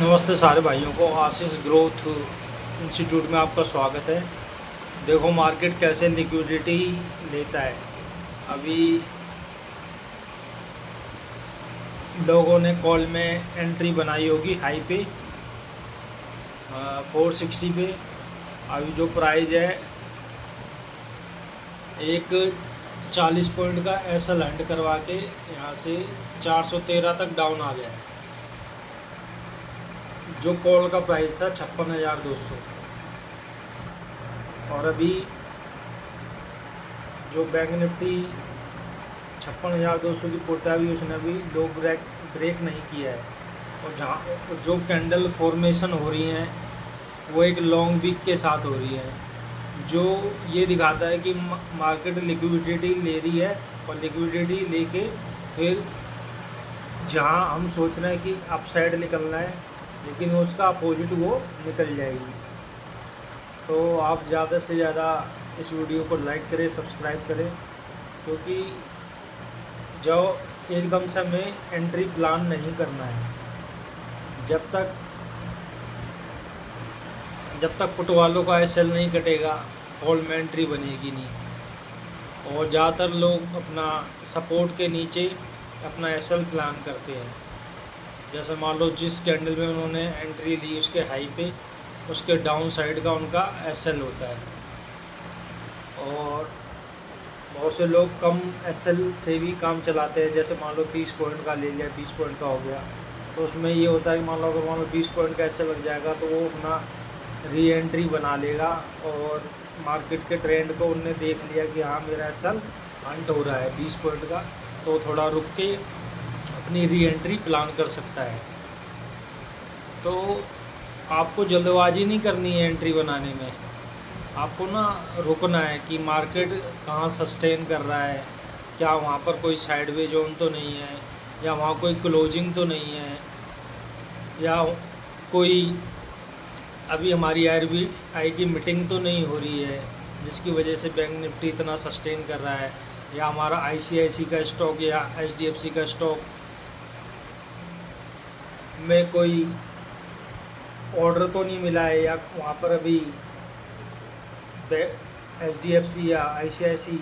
नमस्ते सारे भाइयों को। आशीष ग्रोथ इंस्टीट्यूट में आपका स्वागत है। देखो मार्केट कैसे लिक्विडिटी लेता है। अभी लोगों ने कॉल में एंट्री बनाई होगी हाई पे 460 पे। अभी जो प्राइस है एक 40 पॉइंट का ऐसा लैंड करवा के यहाँ से 413 तक डाउन आ गया है। जो कॉल का प्राइस था 56,200 और अभी जो बैंक निफ्टी 56,200 की पुट है, अभी उसने अभी लो ब्रेक नहीं किया है। और जहाँ जो कैंडल फॉर्मेशन हो रही हैं वो एक लॉन्ग वीक के साथ हो रही है, जो ये दिखाता है कि मार्केट लिक्विडिटी ले रही है और लिक्विडिटी लेके फिर जहाँ हम सोच रहे हैं कि अपसाइड निकलना है, लेकिन उसका अपोजिट वो निकल जाएगी। तो आप ज़्यादा से ज़्यादा इस वीडियो को लाइक करें, सब्सक्राइब करें, क्योंकि जो एकदम से हमें एंट्री प्लान नहीं करना है। जब तक पुट वालों का एसएल नहीं कटेगा कॉल में एंट्री बनेगी नहीं। और ज़्यादातर लोग अपना सपोर्ट के नीचे अपना एसएल प्लान करते हैं। जैसे मान लो जिस कैंडल में उन्होंने एंट्री ली उसके हाई पे, उसके डाउन साइड का उनका एसएल होता है। और बहुत से लोग कम एसएल से भी काम चलाते हैं। जैसे मान लो 30 पॉइंट का ले लिया, 20 पॉइंट का हो गया, तो उसमें ये होता है कि मान लो 20 पॉइंट का एसएल लग जाएगा तो वो अपना री एंट्री बना लेगा। और मार्केट के ट्रेंड को उनने देख लिया कि हाँ मेरा एसएल हंट हो रहा है 20 पॉइंट का, तो थोड़ा रुक के अपनी री एंट्री प्लान कर सकता है। तो आपको जल्दबाजी नहीं करनी है एंट्री बनाने में। आपको ना रुकना है कि मार्केट कहाँ सस्टेन कर रहा है, क्या वहाँ पर कोई साइडवे जोन तो नहीं है, या वहाँ कोई क्लोजिंग तो नहीं है, या कोई अभी हमारी आरबीआई की मीटिंग तो नहीं हो रही है जिसकी वजह से बैंक निफ्टी इतना सस्टेन कर रहा है, या हमारा आईसीआईसी का स्टॉक या एचडीएफसी का स्टॉक में कोई ऑर्डर तो नहीं मिला है, या वहाँ पर अभी एचडीएफसी या आईसीआईसी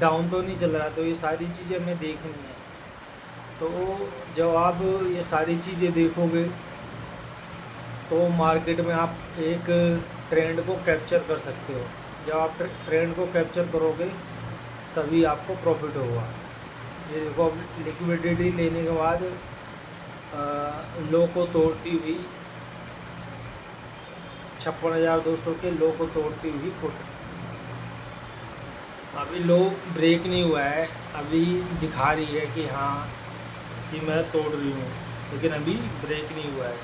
डाउन तो नहीं चल रहा। तो ये सारी चीज़ें हमें देखनी है। तो जब आप ये सारी चीज़ें देखोगे तो मार्केट में आप एक ट्रेंड को कैप्चर कर सकते हो। जब आप ट्रेंड को कैप्चर करोगे तभी आपको प्रॉफिट होगा। ये देखो लिक्विडिटी लेने के बाद लो को तोड़ती हुई 56,200 के लो को तोड़ती हुई पुट। अभी लो ब्रेक नहीं हुआ है, अभी दिखा रही है कि हाँ कि मैं तोड़ रही हूँ, लेकिन अभी ब्रेक नहीं हुआ है।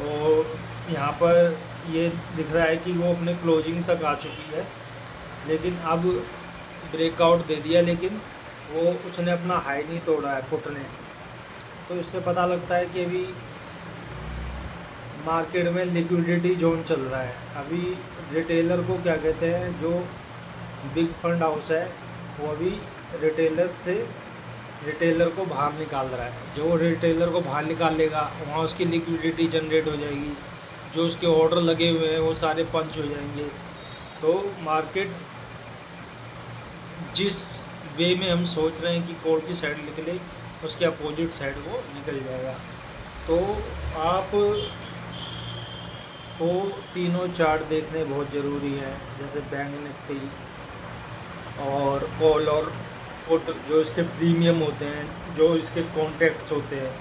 और यहाँ पर ये दिख रहा है कि वो अपने क्लोजिंग तक आ चुकी है, लेकिन अब ब्रेकआउट दे दिया, लेकिन वो उसने अपना हाई नहीं तोड़ा है पुट ने। तो इससे पता लगता है कि अभी मार्केट में लिक्विडिटी जोन चल रहा है। अभी रिटेलर को क्या कहते हैं, जो बिग फंड हाउस है वो अभी रिटेलर को बाहर निकाल रहा है। जो रिटेलर को बाहर निकाल लेगा वहाँ उसकी लिक्विडिटी जनरेट हो जाएगी, जो उसके ऑर्डर लगे हुए हैं वो सारे पंच हो जाएंगे। तो मार्केट जिस वे में हम सोच रहे हैं कि कॉल की साइड निकले, उसके अपोजिट साइड वो निकल जाएगा। तो आप को तीनों चार्ट देखने बहुत ज़रूरी है, जैसे बैंक निफ्टी और कॉल और पुट, जो इसके प्रीमियम होते हैं, जो इसके कॉन्ट्रैक्ट्स होते हैं।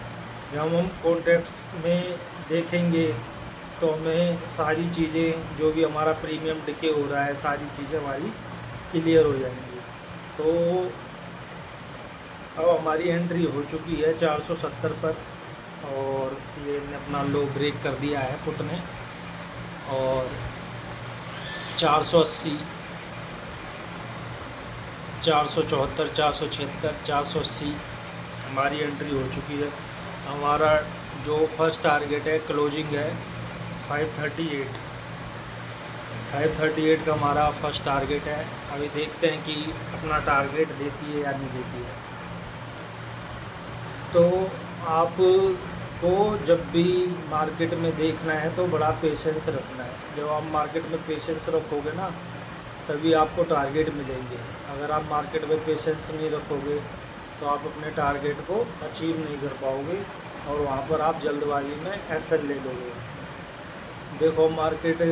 जब हम कॉन्ट्रैक्ट्स में देखेंगे तो हमें सारी चीज़ें, जो भी हमारा प्रीमियम डिके हो रहा है, सारी चीज़ें हमारी क्लियर हो जाएंगी। तो अब हमारी एंट्री हो चुकी है 470 पर, और ये अपना लो ब्रेक कर दिया है पुट ने। और 480, 474, 476, 480 हमारी एंट्री हो चुकी है। हमारा जो फर्स्ट टारगेट है क्लोजिंग है 538। 538 का हमारा फर्स्ट टारगेट है। अभी देखते हैं कि अपना टारगेट देती है या नहीं देती है। तो आप आपको जब भी मार्केट में देखना है तो बड़ा पेशेंस रखना है। जब आप मार्केट में पेशेंस रखोगे ना, तभी आपको टारगेट मिलेंगे। अगर आप मार्केट में पेशेंस नहीं रखोगे तो आप अपने टारगेट को अचीव नहीं कर पाओगे और वहाँ पर आप जल्दबाजी में एसएल ले लोगे। देखो मार्केट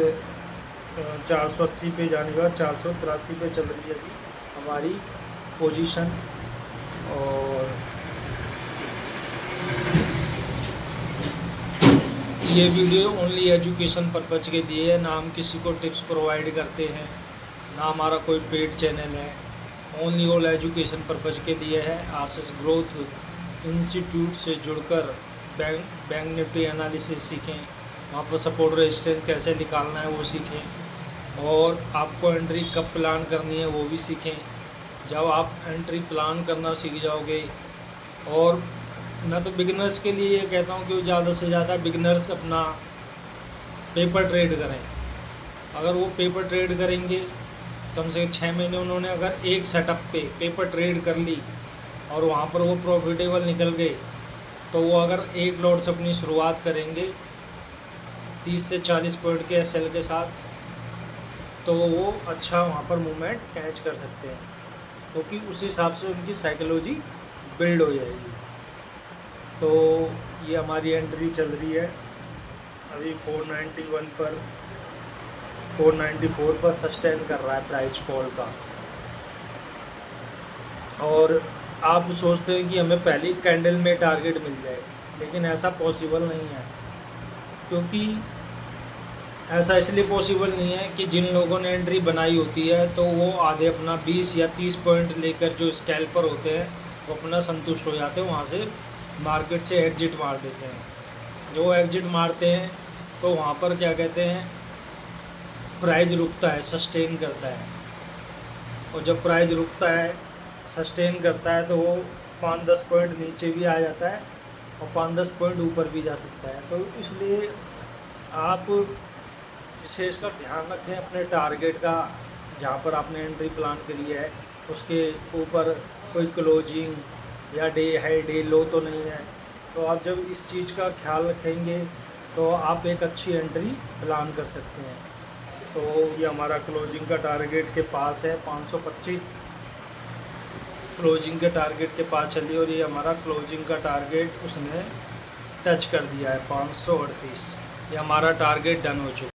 480 पे जाने के बाद 483 पे चल रही है अभी हमारी पोजीशन। और ये वीडियो ओनली एजुकेशन पर्पज़ के लिए है, ना हम किसी को टिप्स प्रोवाइड करते हैं, ना हमारा कोई पेड चैनल है। ओनली ऑल एजुकेशन पर्पज़ के लिए है। आशीष ग्रोथ इंस्टीट्यूट से जुड़कर बैंक निफ्टी एनालिसिस सीखें, वहाँ पर सपोर्ट रेजिस्टेंस कैसे निकालना है वो सीखें, और आपको एंट्री कब प्लान करनी है वो भी सीखें। जब आप एंट्री प्लान करना सीख जाओगे, और मैं तो बिगिनर्स के लिए ये कहता हूँ कि ज़्यादा से ज़्यादा बिगिनर्स अपना पेपर ट्रेड करें। अगर वो पेपर ट्रेड करेंगे, कम से कम 6 महीने उन्होंने अगर एक सेटअप पे पेपर ट्रेड कर ली और वहाँ पर वो प्रॉफिटेबल निकल गए, तो वो अगर एक लॉट से अपनी शुरुआत करेंगे 30 से 40 पॉइंट के एसएल के साथ, तो वो अच्छा वहाँ पर मूवमेंट कैच कर सकते हैं, क्योंकि उस हिसाब से उनकी साइकोलॉजी बिल्ड हो जाएगी। तो ये हमारी एंट्री चल रही है अभी 491 पर, 494 पर सस्टेन कर रहा है प्राइस कॉल का। और आप सोचते हैं कि हमें पहली कैंडल में टारगेट मिल जाए, लेकिन ऐसा पॉसिबल नहीं है। क्योंकि ऐसा इसलिए पॉसिबल नहीं है कि जिन लोगों ने एंट्री बनाई होती है तो वो आधे अपना 20 या 30 पॉइंट लेकर जो स्कैल्पर होते हैं वो अपना संतुष्ट हो जाते हैं, वहाँ से मार्केट से एग्जिट मार देते हैं। जो एग्जिट मारते हैं तो वहाँ पर क्या कहते हैं, प्राइस रुकता है, सस्टेन करता है। और जब प्राइस रुकता है, सस्टेन करता है, तो वो 5-10 पॉइंट नीचे भी आ जाता है और 5-10 पॉइंट ऊपर भी जा सकता है। तो इसलिए आप विशेष का ध्यान रखें अपने टारगेट का, जहाँ पर आपने एंट्री प्लान करी है उसके ऊपर कोई क्लोजिंग या डे हाई डे लो तो नहीं है। तो आप जब इस चीज़ का ख्याल रखेंगे तो आप एक अच्छी एंट्री प्लान कर सकते हैं। तो ये हमारा क्लोजिंग का टारगेट के पास है, 525 क्लोजिंग के टारगेट के पास चली, और ये हमारा क्लोजिंग का टारगेट उसने टच कर दिया है 538। ये हमारा टारगेट डन हो चुका है।